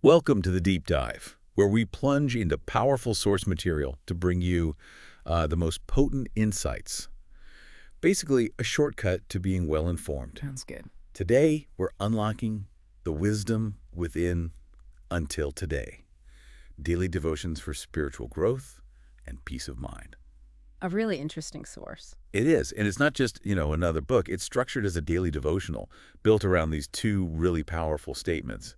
Welcome to the Deep Dive, where we plunge into powerful source material to bring you the most potent insights. Basically, a shortcut to being well-informed. Sounds good. Today, we're unlocking the wisdom within until today. Daily devotions for spiritual growth and peace of mind. A really interesting source. It is, and it's not just, another book. It's structured as a daily devotional built around these two really powerful statements.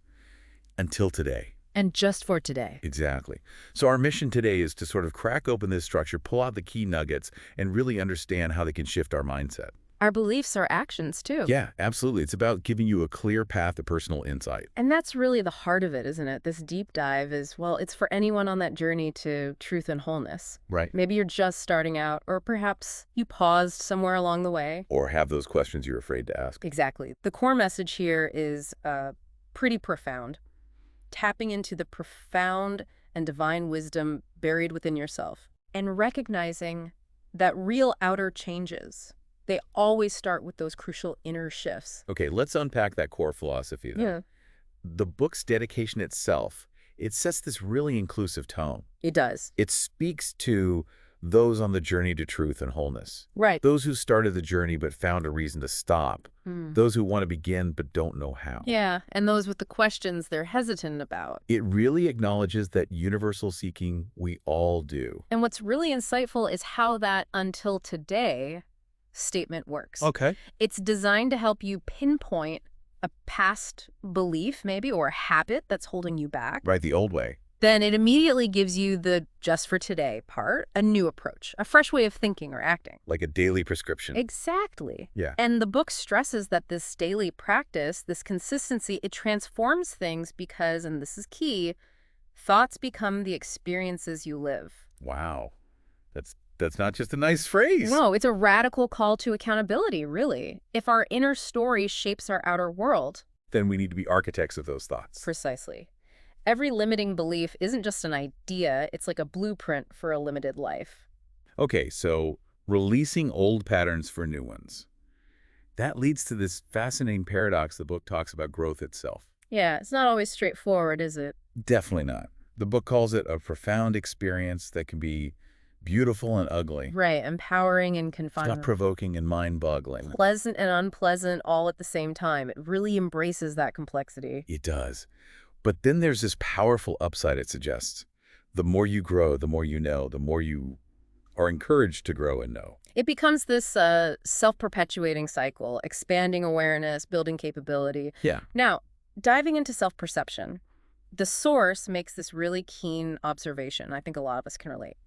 Until today. And just for today. Exactly. So our mission today is to sort of crack open this structure, pull out the key nuggets, and really understand how they can shift our mindset. Our beliefs are actions, too. Yeah, absolutely. It's about giving you a clear path to personal insight. And that's really the heart of it, isn't it? This deep dive is, well, it's for anyone on that journey to truth and wholeness. Right. Maybe you're just starting out, or perhaps you paused somewhere along the way. Or have those questions you're afraid to ask. Exactly. The core message here is pretty profound. Tapping into the profound and divine wisdom buried within yourself and recognizing that real outer changes, they always start with those crucial inner shifts. Okay, let's unpack that core philosophy then. Yeah. The book's dedication itself, it sets this really inclusive tone. It does. It speaks to those on the journey to truth and wholeness. Right. Those who started the journey but found a reason to stop. Those who want to begin but don't know how. Yeah, and those with the questions they're hesitant about. It really acknowledges that universal seeking we all do. And what's really insightful is how that until today statement works. Okay. It's designed to help you pinpoint a past belief, maybe, or a habit that's holding you back. Right, the old way. Then it immediately gives you the just for today part, a new approach, a fresh way of thinking or acting. Like a daily prescription. Exactly. Yeah. And the book stresses that this daily practice, this consistency, it transforms things because, and this is key, thoughts become the experiences you live. Wow. That's not just a nice phrase. No, it's a radical call to accountability, really. If our inner story shapes our outer world. Then we need to be architects of those thoughts. Precisely. Every limiting belief isn't just an idea, it's like a blueprint for a limited life. Okay, so releasing old patterns for new ones. That leads to this fascinating paradox the book talks about growth itself. Yeah, it's not always straightforward, is it? Definitely not. The book calls it a profound experience that can be beautiful and ugly. Right, empowering and confining. Thought-provoking and mind-boggling. Pleasant and unpleasant all at the same time. It really embraces that complexity. It does. But then there's this powerful upside it suggests. The more you grow, the more you know, the more you are encouraged to grow and know. It becomes this self-perpetuating cycle, expanding awareness, building capability. Yeah. Now, diving into self-perception, the source makes this really keen observation. I think a lot of us can relate.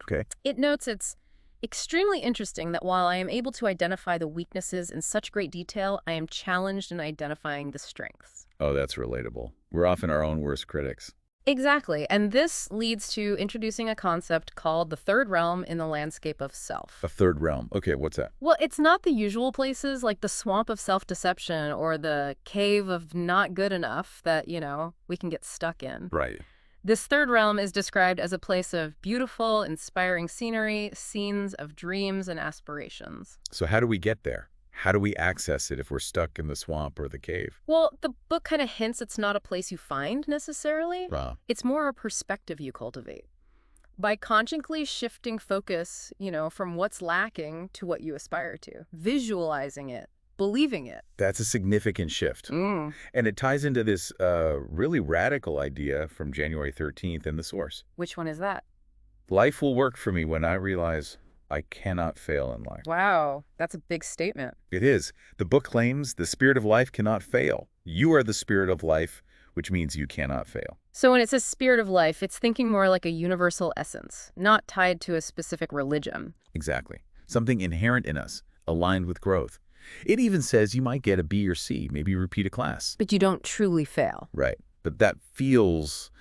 Okay. It notes it's extremely interesting that while I am able to identify the weaknesses in such great detail, I am challenged in identifying the strengths. Oh, that's relatable. We're often our own worst critics. Exactly. And this leads to introducing a concept called the third realm in the landscape of self. A third realm. Okay, what's that? Well, it's not the usual places like the swamp of self-deception or the cave of not good enough that, we can get stuck in. Right. This third realm is described as a place of beautiful, inspiring scenery, scenes of dreams and aspirations. So how do we get there? How do we access it if we're stuck in the swamp or the cave? Well, the book kind of hints it's not a place you find necessarily. It's more a perspective you cultivate. By consciously shifting focus, from what's lacking to what you aspire to, visualizing it, believing it. That's a significant shift. And it ties into this really radical idea from January 13th in the source. Which one is that? Life will work for me when I realize I cannot fail in life. Wow, that's a big statement. It is. The book claims the spirit of life cannot fail. You are the spirit of life, which means you cannot fail. So when it says spirit of life, it's thinking more like a universal essence, not tied to a specific religion. Exactly. Something inherent in us, aligned with growth. It even says you might get a B or C, maybe repeat a class. But you don't truly fail. Right. But that feels,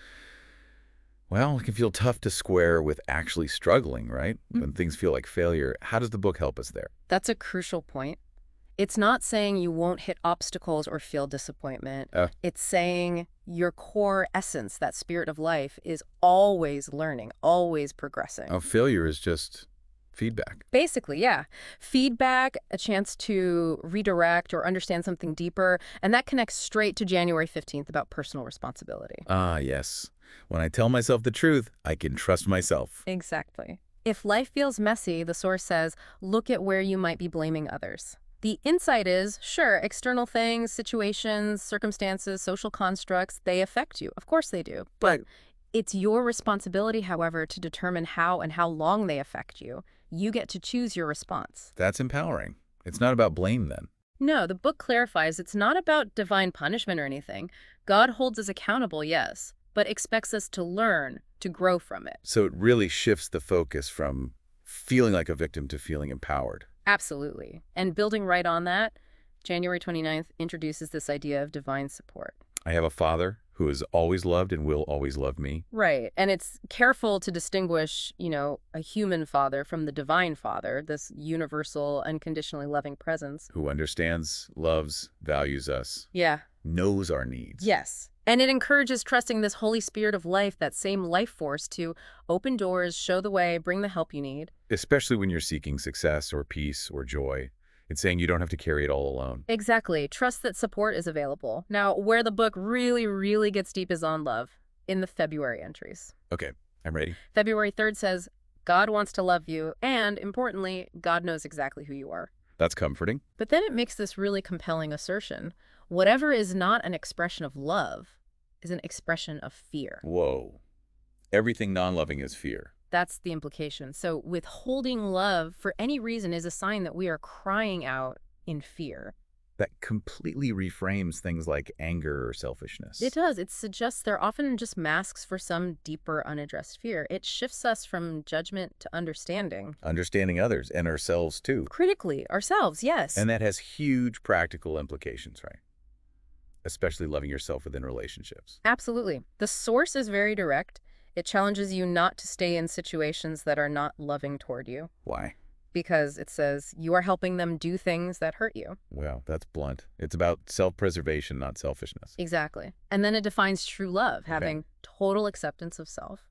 well, it can feel tough to square with actually struggling, right? When things feel like failure. How does the book help us there? That's a crucial point. It's not saying you won't hit obstacles or feel disappointment. It's saying your core essence, that spirit of life, is always learning, always progressing. Failure is just Feedback. Basically, yeah. Feedback, a chance to redirect or understand something deeper, and that connects straight to January 15th about personal responsibility. Ah, yes. When I tell myself the truth, I can trust myself. Exactly. If life feels messy, the source says, look at where you might be blaming others. The insight is, sure, external things, situations, circumstances, social constructs, they affect you. Of course they do. But it's your responsibility, however, to determine how and how long they affect you. You get to choose your response. That's empowering. It's not about blame then. No, the book clarifies it's not about divine punishment or anything. God holds us accountable, yes, but expects us to learn, to grow from it. So it really shifts the focus from feeling like a victim to feeling empowered. Absolutely. And building right on that, January 29th introduces this idea of divine support. I have a father who has always loved and will always love me. Right. And it's careful to distinguish, a human father from the divine father, this universal, unconditionally loving presence. Who understands, loves, values us, Yeah. knows our needs. Yes. And it encourages trusting this Holy Spirit of life, that same life force, to open doors, show the way, bring the help you need. Especially when you're seeking success or peace or joy. It's saying you don't have to carry it all alone. Exactly. Trust that support is available. Now, where the book really, really gets deep is on love, in the February entries. Okay, I'm ready. February 3rd says, God wants to love you, and importantly, God knows exactly who you are. That's comforting. But then it makes this really compelling assertion. Whatever is not an expression of love is an expression of fear. Whoa. Everything non-loving is fear. That's the implication. So withholding love for any reason is a sign that we are crying out in fear. That completely reframes things like anger or selfishness. It does. It suggests they're often just masks for some deeper unaddressed fear. It shifts us from judgment to understanding. Understanding others and ourselves too. Critically, ourselves, yes. And that has huge practical implications, right? Especially loving yourself within relationships. Absolutely. The source is very direct. It challenges you not to stay in situations that are not loving toward you. Why? Because it says you are helping them do things that hurt you. Wow, that's blunt. It's about self-preservation, not selfishness. Exactly. And then it defines true love, having total acceptance of self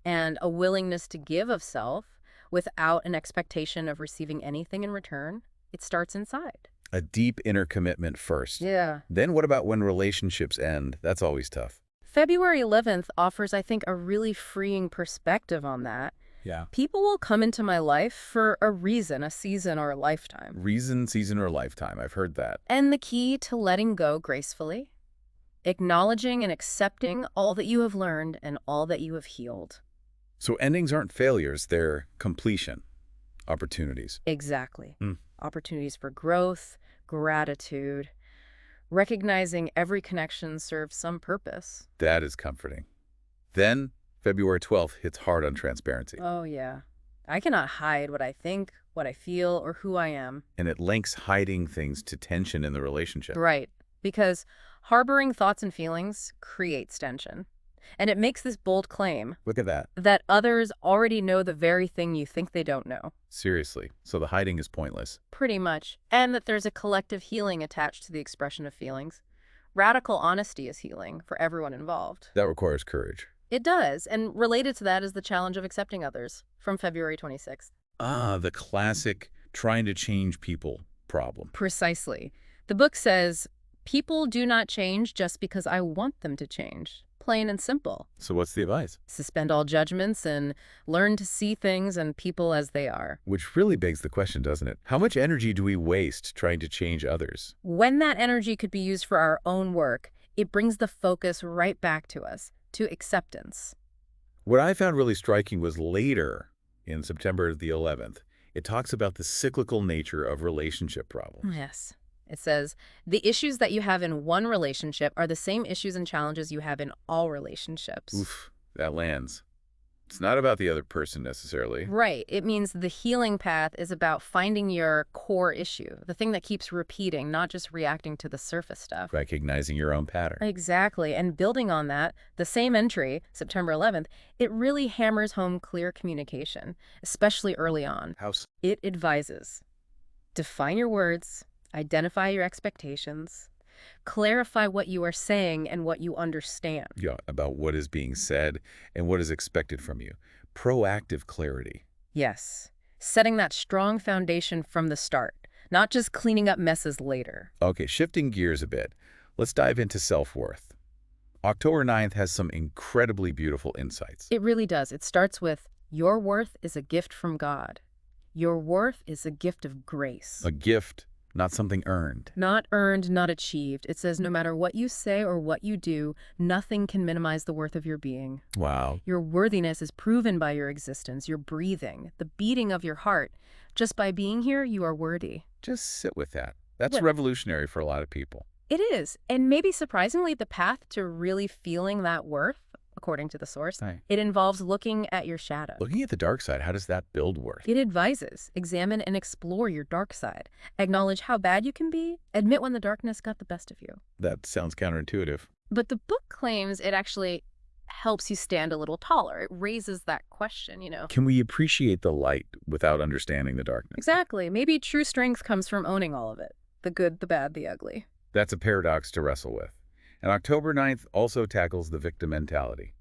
and a willingness to give of self without an expectation of receiving anything in return. It starts inside. A deep inner commitment first. Yeah. Then what about when relationships end? That's always tough. February 11th offers, I think, a really freeing perspective on that. Yeah. People will come into my life for a reason, a season, or a lifetime. Reason, season, or lifetime. I've heard that. And the key to letting go gracefully, acknowledging and accepting all that you have learned and all that you have healed. So endings aren't failures, they're completion. Opportunities. Exactly. Opportunities for growth, gratitude, recognizing every connection serves some purpose. That is comforting. Then, February 12th hits hard on transparency. Oh, yeah. I cannot hide what I think, what I feel, or who I am. And it links hiding things to tension in the relationship. Right. Because harboring thoughts and feelings creates tension. And it makes this bold claim Look at that. that others already know the very thing you think they don't know. Seriously. So the hiding is pointless. Pretty much. And that there's a collective healing attached to the expression of feelings. Radical honesty is healing for everyone involved. That requires courage. It does. And related to that is the challenge of accepting others from February 26th. Ah, the classic trying to change people problem. Precisely. The book says, people do not change just because I want them to change. Plain and simple. So what's the advice? Suspend all judgments and learn to see things and people as they are. Which really begs the question, doesn't it? How much energy do we waste trying to change others? When that energy could be used for our own work, it brings the focus right back to us, to acceptance. What I found really striking was later, in September the 11th, it talks about the cyclical nature of relationship problems. Yes. It says, the issues that you have in one relationship are the same issues and challenges you have in all relationships. Oof, that lands. It's not about the other person necessarily. Right. It means the healing path is about finding your core issue, the thing that keeps repeating, not just reacting to the surface stuff. Recognizing your own pattern. Exactly. And building on that, the same entry, September 11th, it really hammers home clear communication, especially early on. How? It advises, define your words, identify your expectations, clarify what you are saying and what you understand. Yeah, about what is being said and what is expected from you. Proactive clarity. Yes. setting that strong foundation from the start, not just cleaning up messes later. Okay, shifting gears a bit. Let's dive into self-worth. October 9th has some incredibly beautiful insights. It really does. It starts with, your worth is a gift from God. Your worth is a gift of grace. A gift, not something earned. Not earned, not achieved. It says no matter what you say or what you do, nothing can minimize the worth of your being. Wow. Your worthiness is proven by your existence, your breathing, the beating of your heart. Just by being here, you are worthy. Just sit with that. That's What? revolutionary for a lot of people. It is. And maybe surprisingly, the path to really feeling that worth, according to the source, Right. it involves looking at your shadow. Looking at the dark side, how does that build worth? It advises, examine and explore your dark side. Acknowledge how bad you can be. Admit when the darkness got the best of you. That sounds counterintuitive. But the book claims it actually helps you stand a little taller. It raises that question, Can we appreciate the light without understanding the darkness? Exactly. Maybe true strength comes from owning all of it. The good, the bad, the ugly. That's a paradox to wrestle with. And October 9th also tackles the victim mentality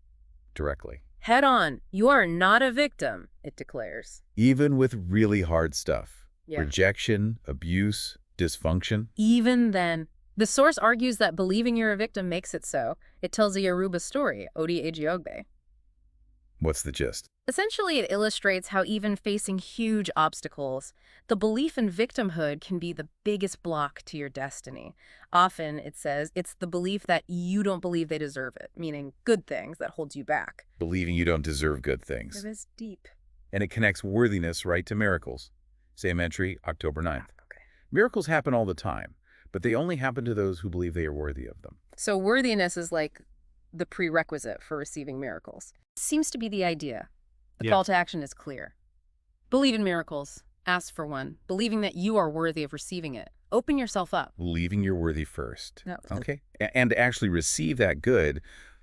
directly. Head on. You are not a victim, it declares. Even with really hard stuff. Yeah. Rejection, abuse, dysfunction. Even then, the source argues that believing you're a victim makes it so. It tells a Yoruba story, Odi Ejiogbe. What's the gist? Essentially, it illustrates how even facing huge obstacles, the belief in victimhood can be the biggest block to your destiny. Often, it says, it's the belief that you don't believe they deserve it, meaning good things, that holds you back. Believing you don't deserve good things. It is deep. And it connects worthiness right to miracles. Same entry, October 9th. Okay. Miracles happen all the time, but they only happen to those who believe they are worthy of them. So worthiness is like the prerequisite for receiving miracles. Seems to be the idea. The call to action is clear. Believe in miracles. Ask for one. Believing that you are worthy of receiving it. Open yourself up. Believing you're worthy first. No. Okay. And to actually receive that good,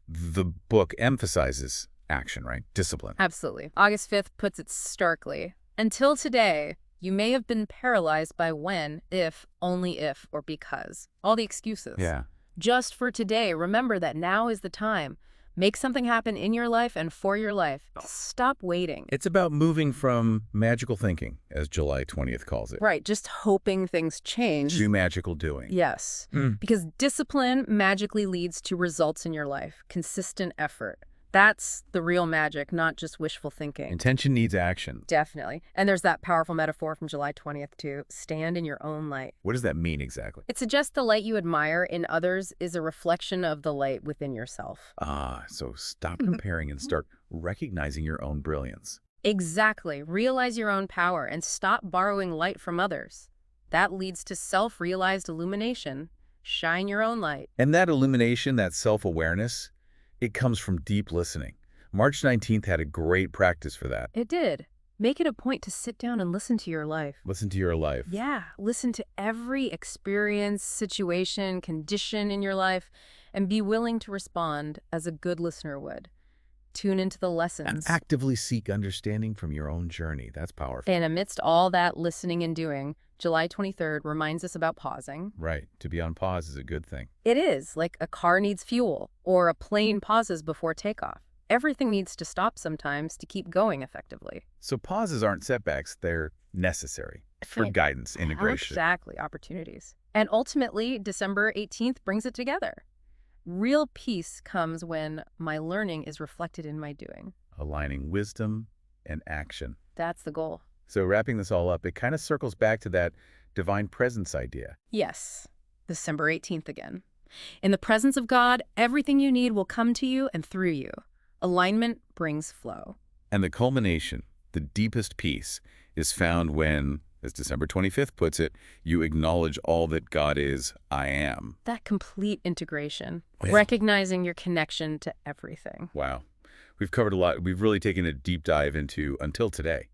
the book emphasizes action, right? Discipline. Absolutely. August 5th puts it starkly. Until today, you may have been paralyzed by when, if, only if, or because. All the excuses. Yeah. Just for today, remember that now is the time. Make something happen in your life and for your life. Stop waiting. It's about moving from magical thinking, as July 20th calls it, Right, just hoping things change. to magical doing. Yes, because discipline magically leads to results in your life. Consistent effort. That's the real magic, not just wishful thinking. Intention needs action. Definitely. And there's that powerful metaphor from July 20th too. Stand in your own light. What does that mean exactly? It suggests the light you admire in others is a reflection of the light within yourself. So stop comparing and start recognizing your own brilliance. Exactly. Realize your own power and stop borrowing light from others. That leads to self-realized illumination. Shine your own light. And that illumination, that self-awareness, it comes from deep listening. March 19th had a great practice for that. It did. Make it a point to sit down and listen to your life. Listen to your life. Yeah, listen to every experience, situation, condition in your life, and be willing to respond as a good listener would. Tune into the And lessons. actively seek understanding from your own journey. That's powerful. And amidst all that listening and doing, July 23rd reminds us about pausing. Right. To be on pause is a good thing. It is, like a car needs fuel, or a plane pauses before takeoff. Everything needs to stop sometimes to keep going effectively. So pauses aren't setbacks. They're necessary for Right. guidance, integration. Exactly, opportunities. And ultimately, December 18th brings it together. Real peace comes when my learning is reflected in my doing. Aligning wisdom and action. That's the goal. So wrapping this all up, it kind of circles back to that divine presence idea. Yes, December 18th again. In the presence of God, everything you need will come to you and through you. Alignment brings flow. And the culmination, the deepest peace, is found when, as December 25th puts it, you acknowledge all that God is, I am. That complete integration, Yeah. recognizing your connection to everything. Wow. We've covered a lot. We've really taken a deep dive into Until Today,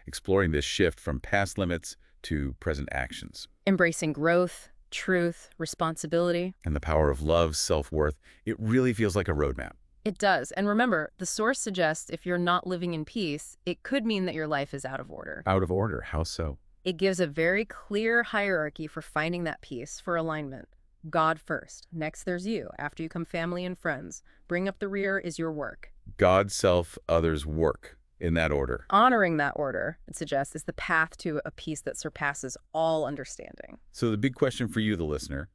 exploring this shift from past limits to present actions. Embracing growth, truth, responsibility. And the power of love, self-worth, it really feels like a roadmap. It does. And remember, the source suggests if you're not living in peace, it could mean that your life is out of order. Out of order. How so? It gives a very clear hierarchy for finding that peace, for alignment. God first. Next, there's you. After you come family and friends. Bring up the rear is your work. God, self, others, work. in that order. Honoring that order, it suggests, is the path to a peace that surpasses all understanding. So the big question for you, the listener,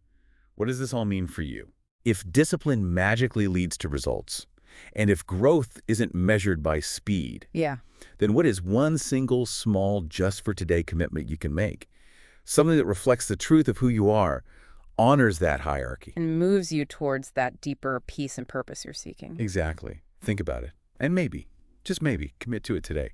what does this all mean for you? If discipline magically leads to results, and if growth isn't measured by speed, Yeah. then what is one single small just-for-today commitment you can make? Something that reflects the truth of who you are, honors that hierarchy. And moves you towards that deeper peace and purpose you're seeking. Exactly. Think about it. And maybe, just maybe, commit to it today.